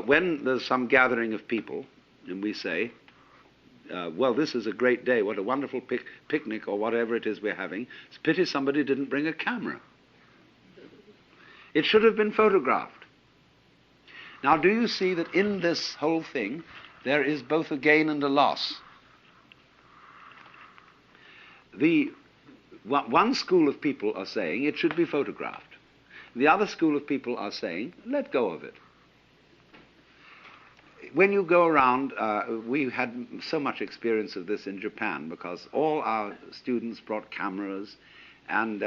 When there's some gathering of people, and we say, well, this is a great day, what a wonderful picnic, or whatever it is we're having, it's a pity somebody didn't bring a camera. It should have been photographed. Now, do you see that in this whole thing, there is both a gain and a loss? One school of people are saying it should be photographed. The other school of people are saying, let go of it. When you go around, we had so much experience of this in Japan because all our students brought cameras and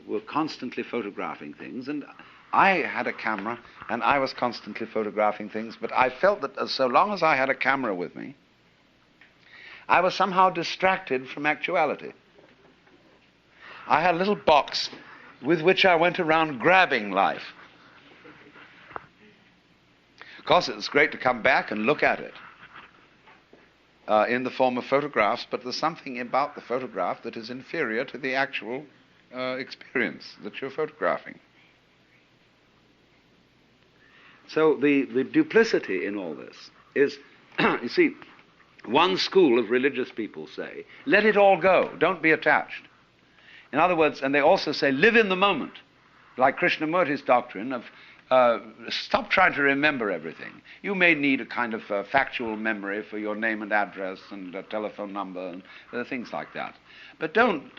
were constantly photographing things. And I had a camera and I was constantly photographing things, but I felt that so long as I had a camera with me, I was somehow distracted from actuality. I had a little box with which I went around grabbing life. Of course, it's great to come back and look at it in the form of photographs, but there's something about the photograph that is inferior to the actual experience that you're photographing. So the duplicity in all this is, you see, one school of religious people say, let it all go, don't be attached. In other words, and they also say, live in the moment, like Krishnamurti's doctrine of stop trying to remember everything. You may need a kind of factual memory for your name and address and a telephone number and things like that. But don't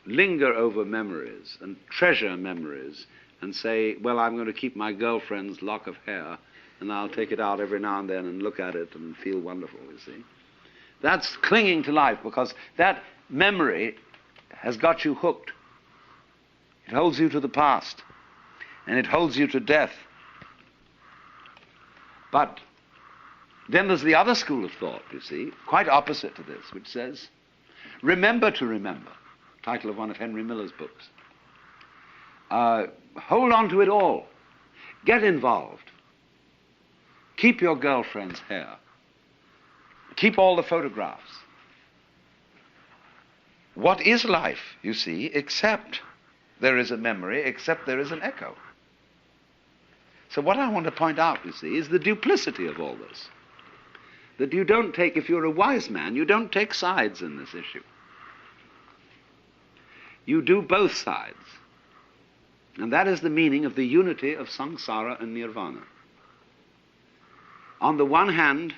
linger over memories and treasure memories and say, well, I'm going to keep my girlfriend's lock of hair and I'll take it out every now and then and look at it and feel wonderful, you see. That's clinging to life because that memory has got you hooked. It holds you to the past and it holds you to death. But then there's the other school of thought, you see, quite opposite to this, which says, remember to remember, title of one of Henry Miller's books. Hold on to it all. Get involved. Keep your girlfriend's hair. Keep all the photographs. What is life, you see, except there is a memory, except there is an echo? So what I want to point out, you see, is the duplicity of all this. That you don't take, if you're a wise man, you don't take sides in this issue. You do both sides. And that is the meaning of the unity of samsara and nirvana. On the one hand,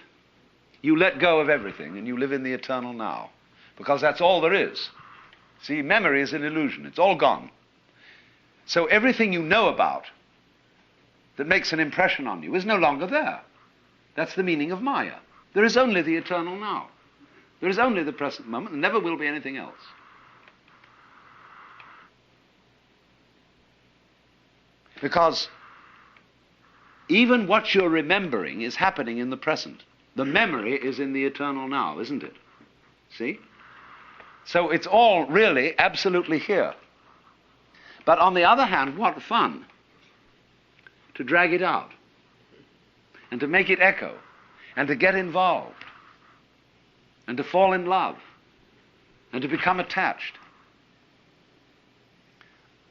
you let go of everything and you live in the eternal now, because that's all there is. See, memory is an illusion. It's all gone. So everything you know about that makes an impression on you is no longer there. That's the meaning of Maya. There is only the eternal now. There is only the present moment. There never will be anything else. Because even what you're remembering is happening in the present. The memory is in the eternal now, isn't it? See? So it's all really absolutely here. But on the other hand, what fun to drag it out and to make it echo and to get involved and to fall in love and to become attached.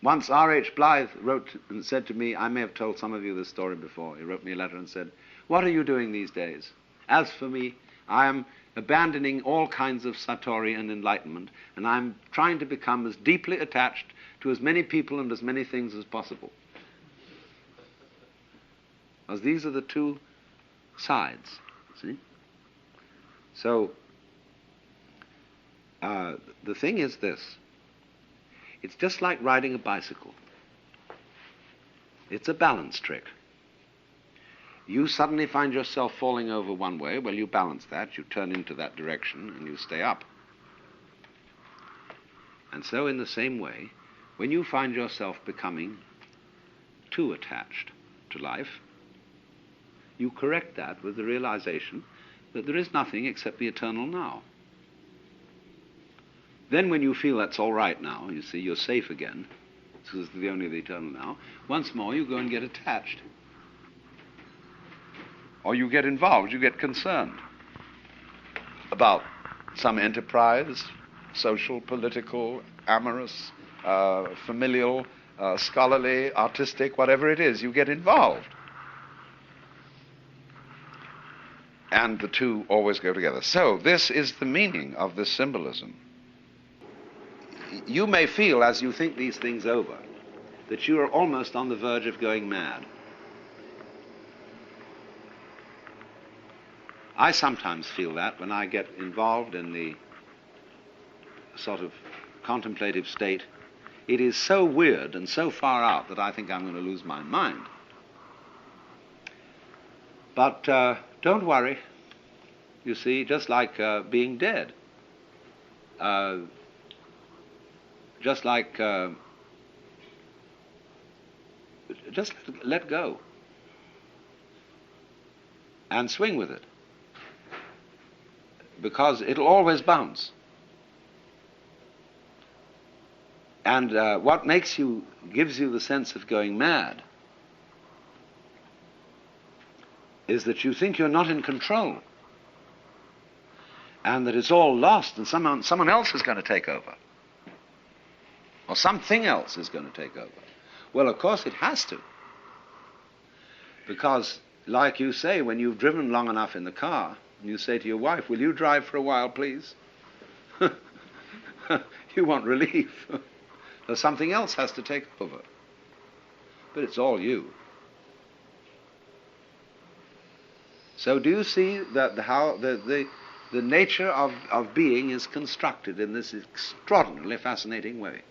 Once R.H. Blythe wrote and said to me, I may have told some of you this story before, he wrote me a letter and said, what are you doing these days? As for me, I am abandoning all kinds of satori and enlightenment, and I'm trying to become as deeply attached to as many people and as many things as possible. Because these are the two sides, see? So, the thing is this. It's just like riding a bicycle. It's a balance trick. You suddenly find yourself falling over one way, well, you balance that, you turn into that direction, and you stay up. And so in the same way, when you find yourself becoming too attached to life, you correct that with the realization that there is nothing except the eternal now. Then when you feel that's all right now, you see, you're safe again, this is the only the eternal now, once more you go and get attached. Or you get involved, you get concerned about some enterprise, social, political, amorous, familial, scholarly, artistic, whatever it is, you get involved. And the two always go together. So this is the meaning of this symbolism. You may feel, as you think these things over, that you are almost on the verge of going mad. I sometimes feel that when I get involved in the sort of contemplative state. It is so weird and so far out that I think I'm going to lose my mind. But don't worry. You see, just like being dead, just like just let go and swing with it, because it'll always bounce. And what gives you the sense of going mad is that you think you're not in control, and that it's all lost and someone else is going to take over, or something else is going to take over. Well, of course it has to, because like you say, when you've driven long enough in the car, you say to your wife, will you drive for a while, please? You want relief. So something else has to take over. But it's all you. So do you see that how the nature of being is constructed in this extraordinarily fascinating way?